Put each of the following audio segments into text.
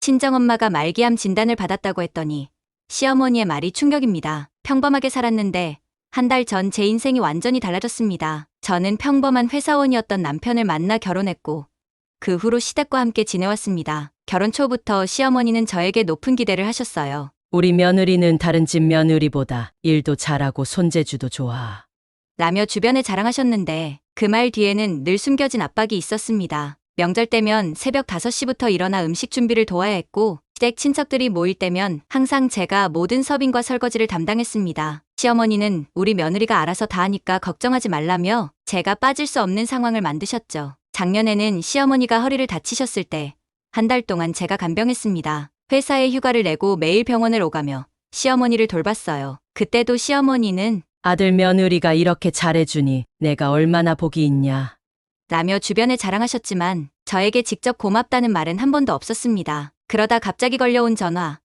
친정엄마가 말기암 진단을 받았다고 했더니 시어머니의 말이 충격입니다. 평범하게 살았는데 한 달 전 제 인생이 완전히 달라졌습니다. 저는 평범한 회사원이었던 남편을 만나 결혼했고 그 후로 시댁과 함께 지내왔습니다. 결혼 초부터 시어머니는 저에게 높은 기대를 하셨어요. 우리 며느리는 다른 집 며느리보다 일도 잘하고 손재주도 좋아. 라며 주변에 자랑하셨는데 그 말 뒤에는 늘 숨겨진 압박이 있었습니다. 명절 때면 새벽 5시부터 일어나 음식 준비를 도와야 했고 시댁 친척들이 모일 때면 항상 제가 모든 서빙과 설거지를 담당했습니다. 시어머니는 우리 며느리가 알아서 다 하니까 걱정하지 말라며 제가 빠질 수 없는 상황을 만드셨죠. 작년에는 시어머니가 허리를 다치셨을 때 한 달 동안 제가 간병했습니다. 회사에 휴가를 내고 매일 병원을 오가며 시어머니를 돌봤어요. 그때도 시어머니는 아들 며느리가 이렇게 잘해주니 내가 얼마나 복이 있냐. 라며 주변에 자랑하셨지만 저에게 직접 고맙다는 말은 한 번도 없었습니다. 그러다 갑자기 걸려온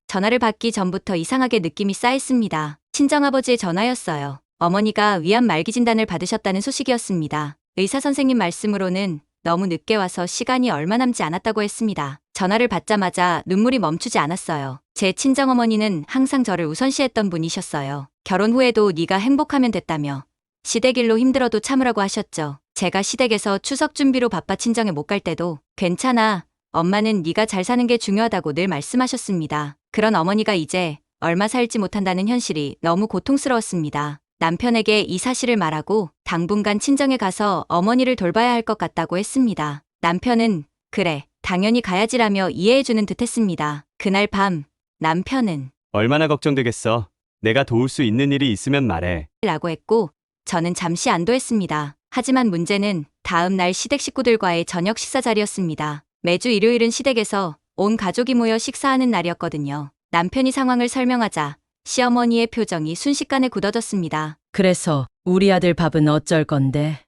전화를 받기 전부터 이상하게 느낌이 쌓였습니다. 친정아버지의 전화였어요. 어머니가 위암 말기 진단을 받으셨다는 소식이었습니다. 의사 선생님 말씀으로는 너무 늦게 와서 시간이 얼마 남지 않았다고 했습니다. 전화를 받자마자 눈물이 멈추지 않았어요. 제 친정어머니는 항상 저를 우선시했던 분이셨어요. 결혼 후에도 네가 행복하면 됐다며 시댁 일로 힘들어도 참으라고 하셨죠. 제가 시댁에서 추석 준비로 바빠 친정에 못 갈 때도 괜찮아. 엄마는 네가 잘 사는 게 중요하다고 늘 말씀하셨습니다. 그런 어머니가 이제 얼마 살지 못한다는 현실이 너무 고통스러웠습니다. 남편에게 이 사실을 말하고 당분간 친정에 가서 어머니를 돌봐야 할 것 같다고 했습니다. 남편은 그래, 당연히 가야지라며 이해해주는 듯했습니다. 그날 밤 남편은 얼마나 걱정되겠어. 내가 도울 수 있는 일이 있으면 말해. 라고 했고 저는 잠시 안도했습니다. 하지만 문제는 다음 날 시댁 식구들과의 저녁 식사 자리였습니다. 매주 일요일은 시댁에서 온 가족이 모여 식사하는 날이었거든요. 남편이 상황을 설명하자 시어머니의 표정이 순식간에 굳어졌습니다. 그래서 우리 아들 밥은 어쩔 건데?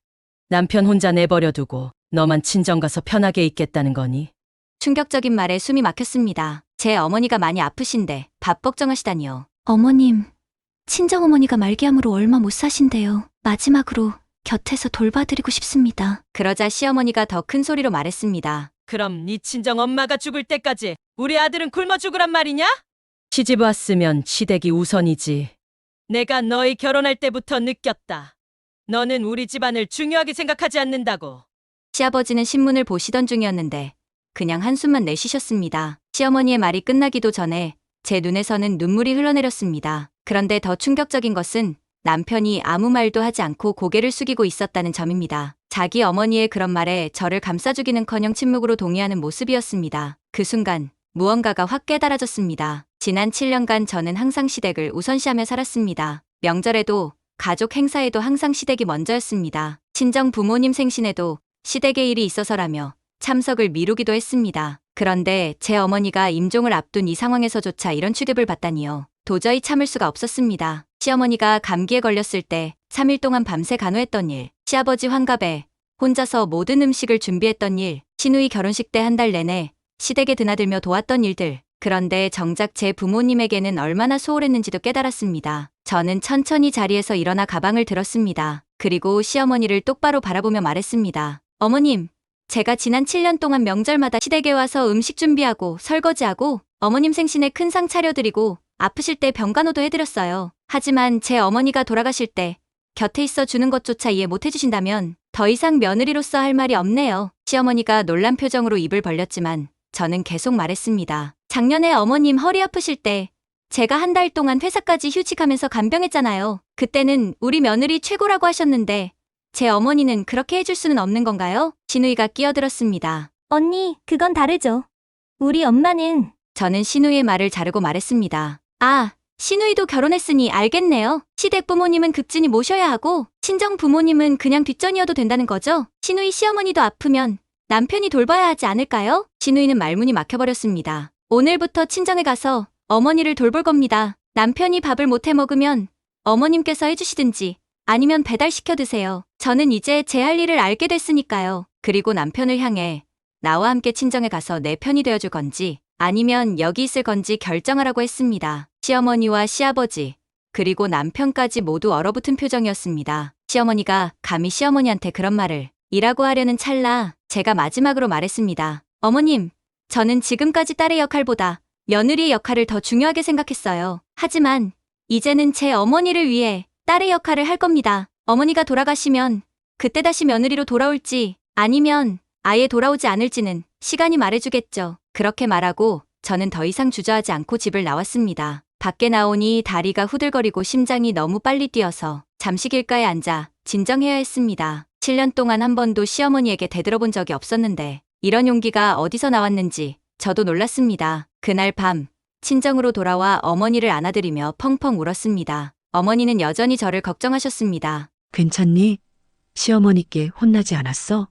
남편 혼자 내버려 두고 너만 친정 가서 편하게 있겠다는 거니? 충격적인 말에 숨이 막혔습니다. 제 어머니가 많이 아프신데 밥 걱정하시다니요. 어머님, 친정어머니가 말기암으로 얼마 못 사신대요. 마지막으로 곁에서 돌봐드리고 싶습니다. 그러자 시어머니가 더 큰 소리로 말했습니다. 그럼 네 친정 엄마가 죽을 때까지 우리 아들은 굶어 죽으란 말이냐? 시집 왔으면 시댁이 우선이지. 내가 너희 결혼할 때부터 느꼈다. 너는 우리 집안을 중요하게 생각하지 않는다고. 시아버지는 신문을 보시던 중이었는데 그냥 한숨만 내쉬셨습니다. 시어머니의 말이 끝나기도 전에 제 눈에서는 눈물이 흘러내렸습니다. 그런데 더 충격적인 것은 남편이 아무 말도 하지 않고 고개를 숙이고 있었다는 점입니다. 자기 어머니의 그런 말에 저를 감싸주기는커녕 침묵으로 동의하는 모습이었습니다. 그 순간 무언가가 확 깨달아졌습니다. 지난 7년간 저는 항상 시댁을 우선시하며 살았습니다. 명절에도 가족 행사에도 항상 시댁이 먼저였습니다. 친정 부모님 생신에도 시댁의 일이 있어서라며 참석을 미루기도 했습니다. 그런데 제 어머니가 임종을 앞둔 이 상황에서조차 이런 취급을 받다니요. 도저히 참을 수가 없었습니다. 시어머니가 감기에 걸렸을 때 3일 동안 밤새 간호했던 일, 시아버지 환갑에 혼자서 모든 음식을 준비했던 일, 시누이 결혼식 때 한 달 내내 시댁에 드나들며 도왔던 일들. 그런데 정작 제 부모님에게는 얼마나 소홀했는지도 깨달았습니다. 저는 천천히 자리에서 일어나 가방을 들었습니다. 그리고 시어머니를 똑바로 바라보며 말했습니다. 어머님, 제가 지난 7년 동안 명절마다 시댁에 와서 음식 준비하고 설거지하고 어머님 생신에 큰 상 차려드리고 아프실 때 병간호도 해드렸어요. 하지만 제 어머니가 돌아가실 때 곁에 있어 주는 것조차 이해 못 해주신다면 더 이상 며느리로서 할 말이 없네요. 시어머니가 놀란 표정으로 입을 벌렸지만 저는 계속 말했습니다. 작년에 어머님 허리 아프실 때 제가 한 달 동안 회사까지 휴직하면서 간병했잖아요. 그때는 우리 며느리 최고라고 하셨는데 제 어머니는 그렇게 해줄 수는 없는 건가요? 시누이가 끼어들었습니다. 언니, 그건 다르죠. 우리 엄마는 저는 시누이의 말을 자르고 말했습니다. 아, 시누이도 결혼했으니 알겠네요. 시댁 부모님은 급진히 모셔야 하고 친정 부모님은 그냥 뒷전이어도 된다는 거죠? 시누이 시어머니도 아프면 남편이 돌봐야 하지 않을까요? 시누이는 말문이 막혀버렸습니다. 오늘부터 친정에 가서 어머니를 돌볼 겁니다. 남편이 밥을 못해 먹으면 어머님께서 해주시든지 아니면 배달시켜 드세요. 저는 이제 제 할 일을 알게 됐으니까요. 그리고 남편을 향해 나와 함께 친정에 가서 내 편이 되어줄 건지 아니면 여기 있을 건지 결정하라고 했습니다. 시어머니와 시아버지 그리고 남편까지 모두 얼어붙은 표정이었습니다. 시어머니가 감히 시어머니한테 그런 말을 이라고 하려는 찰나 제가 마지막으로 말했습니다. 어머님, 저는 지금까지 딸의 역할보다 며느리의 역할을 더 중요하게 생각했어요. 하지만 이제는 제 어머니를 위해 딸의 역할을 할 겁니다. 어머니가 돌아가시면 그때 다시 며느리로 돌아올지 아니면 아예 돌아오지 않을지는 시간이 말해주겠죠. 그렇게 말하고 저는 더 이상 주저하지 않고 집을 나왔습니다. 밖에 나오니 다리가 후들거리고 심장이 너무 빨리 뛰어서 잠시 길가에 앉아 진정해야 했습니다. 7년 동안 한 번도 시어머니에게 대들어본 적이 없었는데 이런 용기가 어디서 나왔는지 저도 놀랐습니다. 그날 밤 친정으로 돌아와 어머니를 안아드리며 펑펑 울었습니다. 어머니는 여전히 저를 걱정하셨습니다. 괜찮니? 시어머니께 혼나지 않았어?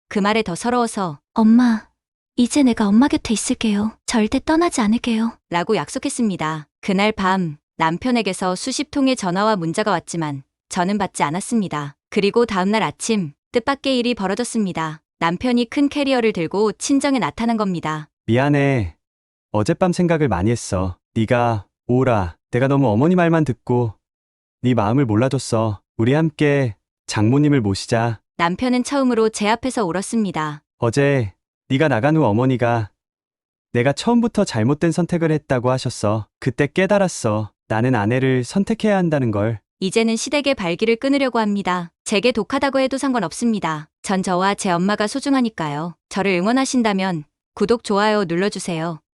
그 말에 더 서러워서 엄마, 이제 내가 엄마 곁에 있을게요. 절대 떠나지 않을게요. 라고 약속했습니다. 그날 밤 남편에게서 수십 통의 전화와 문자가 왔지만 저는 받지 않았습니다. 그리고 다음날 아침 뜻밖의 일이 벌어졌습니다. 남편이 큰 캐리어를 들고 친정에 나타난 겁니다. 미안해. 어젯밤 생각을 많이 했어. 네가 오라. 내가 너무 어머니 말만 듣고 네 마음을 몰라줬어. 우리 함께 장모님을 모시자. 남편은 처음으로 제 앞에서 울었습니다. 어제 네가 나간 후 어머니가 내가 처음부터 잘못된 선택을 했다고 하셨어. 그때 깨달았어. 나는 아내를 선택해야 한다는 걸. 이제는 시댁의 발길을 끊으려고 합니다. 제게 독하다고 해도 상관없습니다. 전 저와 제 엄마가 소중하니까요. 저를 응원하신다면 구독, 좋아요 눌러주세요.